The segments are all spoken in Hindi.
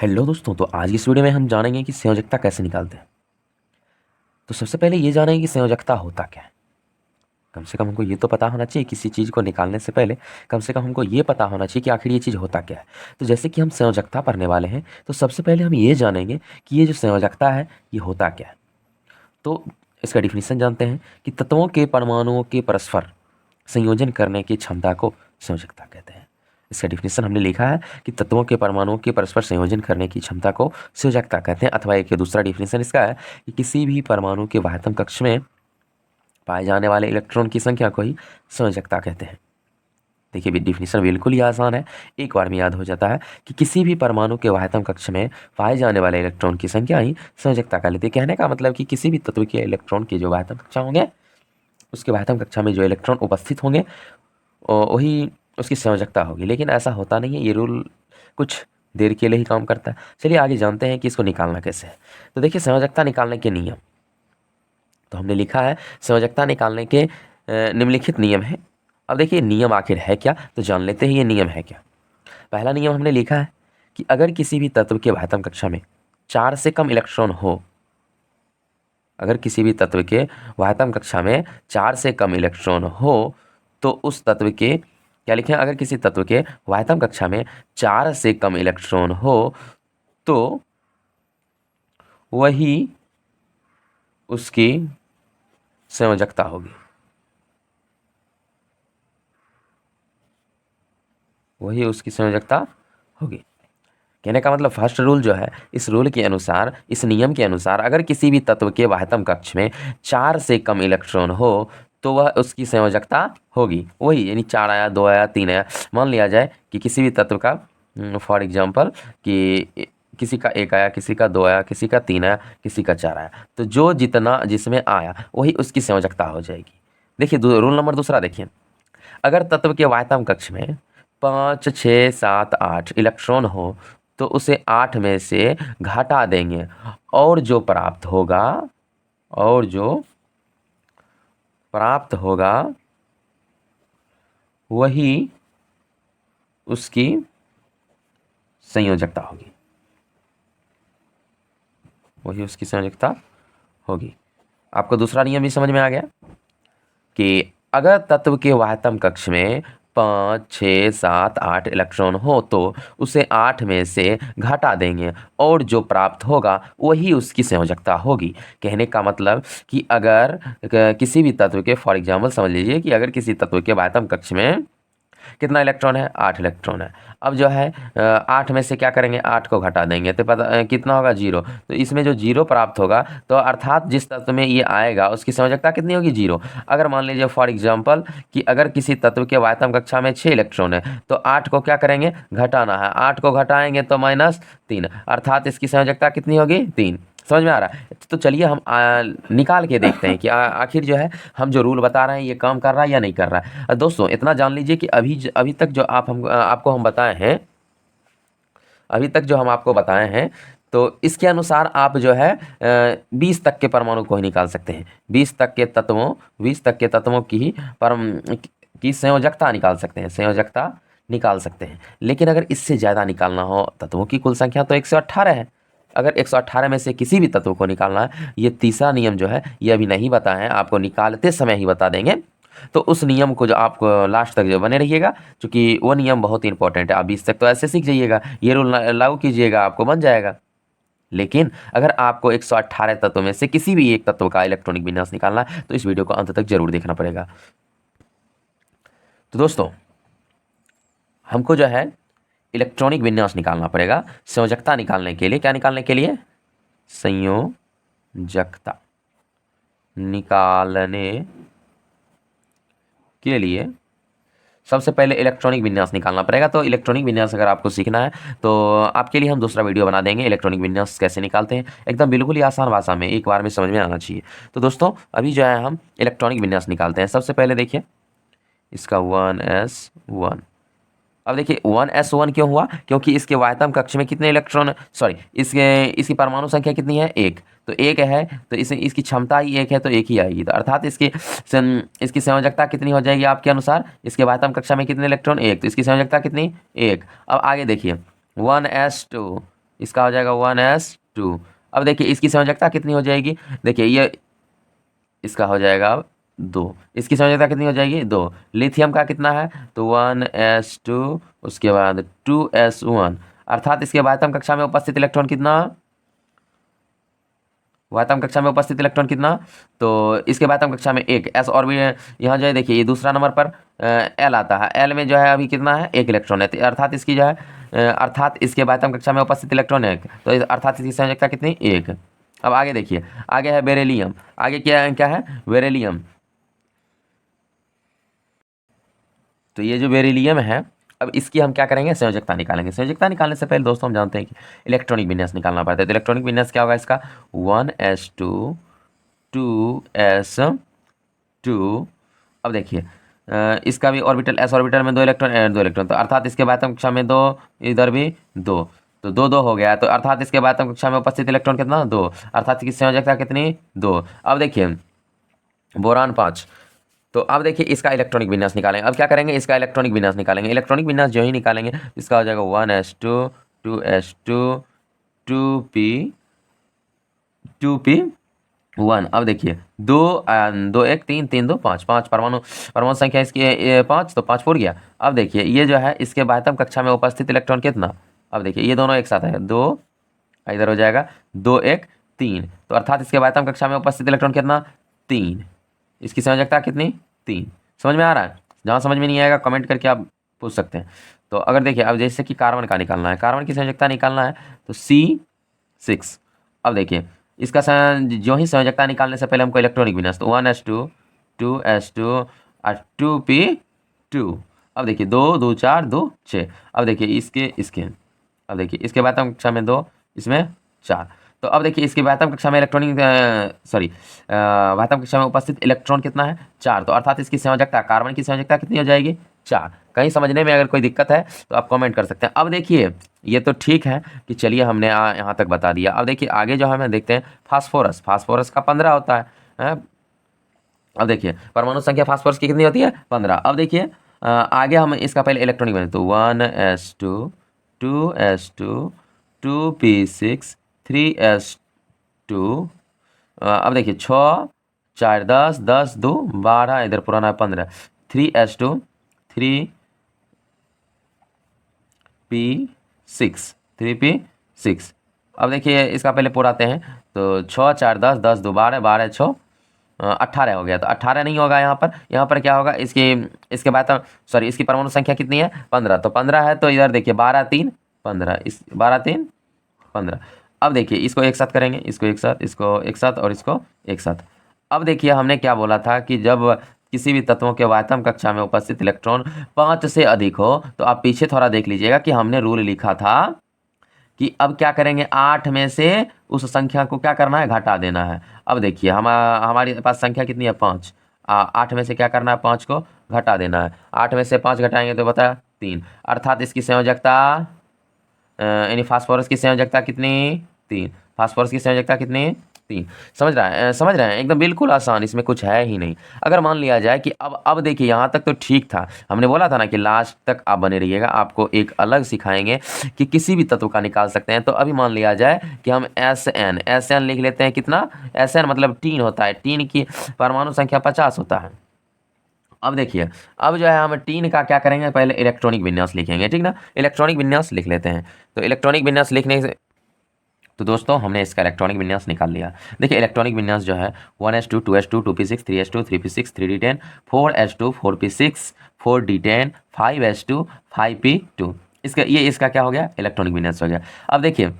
हेलो दोस्तों, तो आज की इस वीडियो में हम जानेंगे कि संयोजकता कैसे निकालते हैं। तो सबसे पहले ये जानेंगे कि संयोजकता होता क्या है। कम से कम हमको ये तो पता होना चाहिए, किसी चीज़ को निकालने से पहले कम से कम हमको ये पता होना चाहिए कि आखिर ये चीज़ होता क्या है। तो जैसे कि हम संयोजकता पढ़ने वाले हैं, तो सबसे पहले हम ये जानेंगे कि ये जो संयोजकता है ये होता क्या है। तो इसका डिफिनीसन जानते हैं कि तत्वों के परमाणुओं के परस्पर संयोजन करने की क्षमता को संयोजकता कहते हैं। इसका डिफिनीसन हमने लिखा है कि तत्वों के परमाणुओं के परस्पर संयोजन करने की क्षमता को संयोजकता कहते हैं। अथवा एक दूसरा डिफिनीसन इसका है कि किसी भी परमाणु के बाह्यतम कक्ष में पाए जाने वाले इलेक्ट्रॉन की संख्या को ही संयोजकता कहते हैं। देखिए, डिफिनीसन बिल्कुल ही आसान है, एक बार में याद हो जाता है कि किसी भी परमाणु के बाह्यतम कक्ष में पाए जाने वाले इलेक्ट्रॉन की संख्या ही संयोजकता कहलाती है। कहने का मतलब कि किसी भी तत्व के इलेक्ट्रॉन की जो बाह्यतम कक्षा होंगे, उसके बाह्यतम कक्षा में जो इलेक्ट्रॉन उपस्थित होंगे वही उसकी संयोजकता होगी। लेकिन ऐसा होता नहीं है, ये रूल कुछ देर के लिए ही काम करता है। चलिए आगे जानते हैं कि इसको निकालना कैसे है। तो देखिए, संयोजकता निकालने के नियम तो हमने लिखा है, संयोजकता निकालने के निम्नलिखित नियम है। अब देखिए, नियम आखिर है क्या, तो जान लेते हैं ये नियम है क्या। पहला नियम हमने लिखा है कि अगर किसी भी तत्व के बाह्यतम कक्षा में 4 से कम इलेक्ट्रॉन हो, अगर किसी भी तत्व के बाह्यतम कक्षा में 4 से कम इलेक्ट्रॉन हो, तो उस तत्व के क्या लिखें, अगर किसी तत्व के बाह्यतम कक्षा में 4 से कम इलेक्ट्रॉन हो तो वही उसकी संयोजकता होगी। वही उसकी संयोजकता होगी। कहने का मतलब फर्स्ट रूल जो है, इस रूल के अनुसार, इस नियम के अनुसार, अगर किसी भी तत्व के बाह्यतम कक्ष में 4 से कम इलेक्ट्रॉन हो तो वह उसकी संयोजकता होगी। वही यानी 4 आया, 2 आया, 3 आया। मान लिया जाए कि किसी भी तत्व का फॉर एग्जांपल कि किसी का 1 आया, किसी का 2 आया, किसी का 3 आया, किसी का 4 आया, तो जो जितना जिसमें आया वही उसकी संयोजकता हो जाएगी। देखिए, रूल नंबर दूसरा देखिए, अगर तत्व के बाह्यतम कक्ष में 5, 6, 7, 8 इलेक्ट्रॉन हो तो उसे 8 में से घटा देंगे और जो प्राप्त होगा, और जो प्राप्त होगा वही उसकी संयोजकता होगी। वही उसकी संयोजकता होगी। आपको दूसरा नियम भी समझ में आ गया कि अगर तत्व के बाह्यतम कक्ष में 5, 6, 7, 8 इलेक्ट्रॉन हो तो उसे 8 में से घटा देंगे और जो प्राप्त होगा वही उसकी संयोजकता होगी। कहने का मतलब कि अगर किसी भी तत्व के, फॉर एग्जांपल समझ लीजिए कि अगर किसी तत्व के बाह्यतम कक्ष में कितना इलेक्ट्रॉन है, 8 इलेक्ट्रॉन है। अब जो है 8 में से क्या करेंगे, 8 को घटा देंगे तो पता कितना होगा, 0। तो इसमें जो 0 प्राप्त होगा, तो अर्थात जिस तत्व में ये आएगा उसकी संयोजकता कितनी होगी, 0। अगर मान लीजिए फॉर एग्जांपल कि अगर किसी तत्व के बाह्यतम कक्षा में 6 इलेक्ट्रॉन है, तो 8 को क्या करेंगे, घटाना है। 8 को घटाएंगे तो -3, अर्थात इसकी संयोजकता कितनी होगी, 3। समझ में आ रहा है। तो चलिए हम निकाल के देखते हैं कि आखिर जो है हम जो रूल बता रहे हैं ये काम कर रहा है या नहीं कर रहा है। दोस्तों इतना जान लीजिए कि अभी तक जो आपको हम बताए हैं, अभी तक जो हम आपको बताए हैं, तो इसके अनुसार आप जो है 20 तक के परमाणु को ही निकाल सकते हैं। 20 तक के तत्वों की संयोजकता निकाल सकते हैं, संयोजकता निकाल सकते हैं। लेकिन अगर इससे ज़्यादा निकालना हो तत्वों की कुल संख्या, तो 118 है। अगर 118 में से किसी भी तत्व को निकालना है, ये तीसरा नियम जो है ये अभी नहीं बताया है, आपको निकालते समय ही बता देंगे। तो उस नियम को जो आप लास्ट तक जो बने रहिएगा, क्योंकि वो नियम बहुत इंपॉर्टेंट है। आप 20 तक तो ऐसे सीख जाइएगा, ये रूल लागू कीजिएगा, आपको बन जाएगा। लेकिन अगर आपको 118 तत्वों में से किसी भी एक तत्व का इलेक्ट्रॉनिक विन्यास निकालना है, तो इस वीडियो को अंत तक जरूर देखना पड़ेगा। तो दोस्तों, हमको जो है इलेक्ट्रॉनिक विन्यास निकालना पड़ेगा संयोजकता निकालने के लिए। क्या निकालने के लिए, संयोजकता निकालने के लिए सबसे पहले इलेक्ट्रॉनिक विन्यास निकालना पड़ेगा। तो इलेक्ट्रॉनिक विन्यास अगर आपको सीखना है तो आपके लिए हम दूसरा वीडियो बना देंगे, इलेक्ट्रॉनिक विन्यास कैसे निकालते हैं, एकदम बिल्कुल ही आसान भाषा में, एक बार में समझ में आना चाहिए। तो दोस्तों अभी जो है हम इलेक्ट्रॉनिक विन्यास निकालते हैं। सबसे पहले देखिए इसका 1s1। अब देखिए 1s1 क्यों हुआ, क्योंकि इसके बाह्यतम कक्ष में कितने इलेक्ट्रॉन, सॉरी इसकी परमाणु संख्या कितनी है, 1। तो 1 है, तो इसकी क्षमता ही 1 है, तो 1 ही आएगी। तो अर्थात इसकी संयोजकता कितनी हो जाएगी आपके अनुसार, इसके बाह्यतम कक्षा में कितने इलेक्ट्रॉन, 1, तो इसकी संयोजकता कितनी, 1। अब आगे देखिए 1s2। इसका हो जाएगा 1s2। अब देखिए इसकी संयोजकता कितनी हो जाएगी, देखिए ये इसका हो जाएगा 2, इसकी संयोजकता कितनी हो जाएगी 2। लिथियम का कितना है तो 1s2, उसके बाद 2s1, अर्थात इसके वायतम कक्षा में उपस्थित इलेक्ट्रॉन कितना, वायतम कक्षा में उपस्थित इलेक्ट्रॉन कितना, तो इसके वायतम कक्षा में एक एस और भी यहाँ जो है देखिए ये दूसरा नंबर पर एल आता है, एल में जो है अभी कितना है एक इलेक्ट्रॉन है, तो अर्थात इसकी जो है अर्थात इसके वायतम कक्षा में उपस्थित इलेक्ट्रॉन है, तो अर्थात इसकी संयोजकता कितनी एक। अब आगे देखिए, आगे है बेरिलियम, आगे क्या क्या है बेरिलियम। तो ये जो बेरिलियम है, अब इसकी हम क्या करेंगे संयोजकता निकालेंगे। संयोजकता निकालने से पहले दोस्तों हम जानते हैं कि इलेक्ट्रॉनिक विन्यास निकालना पड़ता है। तो इलेक्ट्रॉनिक विन्यास क्या होगा इसका 1s2 2s2। अब देखिए इसका भी ऑर्बिटल एस ऑर्बिटल में 2 इलेक्ट्रॉन तो अर्थात इसके वायतम कक्षा में 2, इधर भी 2, तो 2 हो गया, तो अर्थात इसके वायतम कक्षा में उपस्थित इलेक्ट्रॉन कितना 2, अर्थात इसकी संयोजकता कितनी 2। अब देखिए बोरान 5, तो अब देखिए इसका इलेक्ट्रॉनिक विन्यास निकालेंगे। अब क्या करेंगे इसका इलेक्ट्रॉनिक विन्यास निकालेंगे। इलेक्ट्रॉनिक विन्यास जो ही निकालेंगे इसका हो जाएगा 1s2 2s2 2p1। अब देखिए 2 2 1 3 3 2 5 5 परमाणु, परमाणु संख्या इसकी 5, तो 5 पूर गया। अब देखिए ये जो है इसके वायतम कक्षा में उपस्थित इलेक्ट्रॉन कितना, अब देखिए ये दोनों एक साथ है 2, इधर हो जाएगा 2 1 3, तो अर्थात इसके वायतम कक्षा में उपस्थित इलेक्ट्रॉन कितना 3, इसकी संयोजकता कितनी 3। समझ में आ रहा है, जहाँ समझ में नहीं आएगा कमेंट करके आप पूछ सकते हैं। तो अगर देखिए अब जैसे कि कार्बन का निकालना है, कार्बन की संयोजकता निकालना है तो C6। अब देखिए इसका जो ही संयोजकता निकालने से पहले हमको इलेक्ट्रॉनिक विन्यास, तो 1s2 2s2 और 2p2। अब देखिए 2 2 4 2 6। अब देखिए इसके अब देखिए इसके वायतम कक्षा में 2, इसमें 4, तो अब देखिए इसके वायतम कक्षा में इलेक्ट्रॉनिक वायतम कक्षा में उपस्थित इलेक्ट्रॉन कितना है 4, तो अर्थात इसकी संयोजकता कार्बन की संयोजकता कितनी हो जाएगी 4। कहीं समझने में अगर कोई दिक्कत है तो आप कमेंट कर सकते हैं। अब देखिए ये तो ठीक है कि चलिए हमने यहाँ तक बता दिया। अब देखिए आगे जो हमें देखते हैं फास्फोरस, फास्फोरस का 15 होता है। अब देखिए परमाणु संख्या फास्फोरस की कितनी होती है 15। अब देखिए आगे हम इसका पहले इलेक्ट्रॉनिक बने, तो 1s2 2s2 2p6 3s2। अब देखिए 6 4 10 10 2 12, इधर पुराना है 15, 3s2 3p6 3p6। अब देखिए इसका पहले पूरा आते हैं, तो 6 4 10 10 2 12 12 6 18 हो गया, तो 18 नहीं होगा यहाँ पर क्या होगा इसके बाद सॉरी इसकी परमाणु संख्या कितनी है 15, तो 15 है, तो इधर देखिए 12 3 15, इस 12 3 15। अब देखिए इसको एक साथ करेंगे, इसको एक साथ, इसको एक साथ और इसको एक साथ। अब देखिए हमने क्या बोला था कि जब किसी भी तत्वों के वायतम कक्षा में उपस्थित इलेक्ट्रॉन 5 से अधिक हो, तो आप पीछे थोड़ा देख लीजिएगा कि हमने रूल लिखा था कि अब क्या करेंगे 8 में से उस संख्या को क्या करना है घटा देना है। अब देखिए हमारे पास संख्या कितनी है 5, 8 में से क्या करना है 5 को घटा देना है। 8 में से 5 घटाएंगे तो बता 3, अर्थात इसकी संयोजकता यानी फास्फोरस की संयोजकता कितनी 3, फास्फोरस की संयोजकता कितनी 3। समझ रहे हैं एकदम बिल्कुल आसान, इसमें कुछ है ही नहीं। अगर मान लिया जाए कि अब देखिए यहाँ तक तो ठीक था, हमने बोला था ना कि लास्ट तक आप बने रहिएगा, आपको एक अलग सिखाएंगे कि किसी भी तत्व का निकाल सकते हैं। तो अभी मान लिया जाए कि हम SN लिख लेते हैं, कितना SN मतलब टीन होता है, टीन की परमाणु संख्या 50 होता है। अब देखिए अब जो है हम टीन का क्या करेंगे पहले इलेक्ट्रॉनिक विन्यास लिखेंगे, ठीक ना, इलेक्ट्रॉनिक विन्यास लिख लेते हैं। तो इलेक्ट्रॉनिक विन्यास लिखने से तो दोस्तों हमने इसका इलेक्ट्रॉनिक विन्यास निकाल लिया। देखिए इलेक्ट्रॉनिक विन्यास जो है 1s2 2s2 2p6 3s2 3p6 3d10 4s2 4p6 4d10 5s2 5p2। इसका क्या हो गया इलेक्ट्रॉनिक विन्यास हो गया। अब देखिए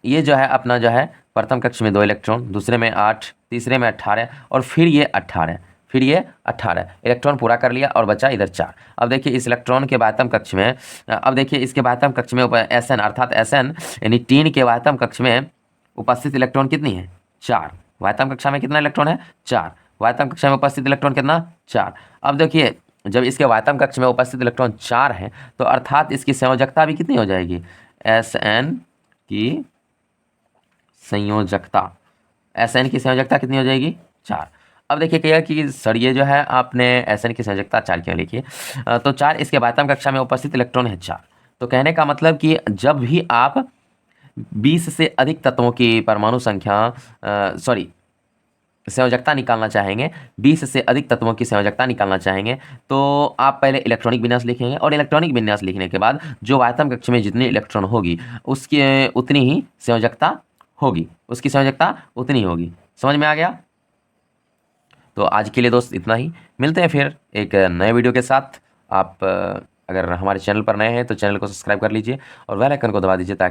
ये जो है अपना जो है प्रथम कक्ष में 2 इलेक्ट्रॉन, दूसरे में 8, तीसरे में 18 और फिर ये 18 इलेक्ट्रॉन पूरा कर लिया और बचा इधर 4। अब देखिए इस इलेक्ट्रॉन के वायतम कक्ष में, अब देखिए इसके वायतम कक्ष में SN अर्थात SN यानी टीन के वायतम कक्ष में उपस्थित इलेक्ट्रॉन कितनी है 4। वायतम कक्षा में कितना इलेक्ट्रॉन है 4, वायतम कक्षा में उपस्थित इलेक्ट्रॉन कितना 4। अब देखिए जब इसके वायतम कक्ष में उपस्थित इलेक्ट्रॉन 4 है, तो अर्थात इसकी संयोजकता भी कितनी हो जाएगी SN की संयोजकता, SN की संयोजकता कितनी हो जाएगी 4। अब देखिए क्या कि सर ये जो है आपने SN की संयोजकता 4 क्यों लिखी है, तो 4 इसके वायतम कक्षा में उपस्थित इलेक्ट्रॉन है 4। तो कहने का मतलब कि जब भी आप 20 से अधिक तत्वों की परमाणु संख्या संयोजकता निकालना चाहेंगे, 20 से अधिक तत्वों की संयोजकता निकालना चाहेंगे, तो आप पहले इलेक्ट्रॉनिक विन्यास लिखेंगे और इलेक्ट्रॉनिक विन्यास लिखने के बाद जो आयतन कक्ष में जितनी इलेक्ट्रॉन होगी उसकी उतनी ही संयोजकता होगी, उसकी संयोजकता उतनी होगी। समझ में आ गया? तो आज के लिए दोस्त इतना ही, मिलते हैं फिर एक नए वीडियो के साथ। आप अगर हमारे चैनल पर नए हैं तो चैनल को सब्सक्राइब कर लीजिए और बेल आइकन को दबा दीजिए ताकि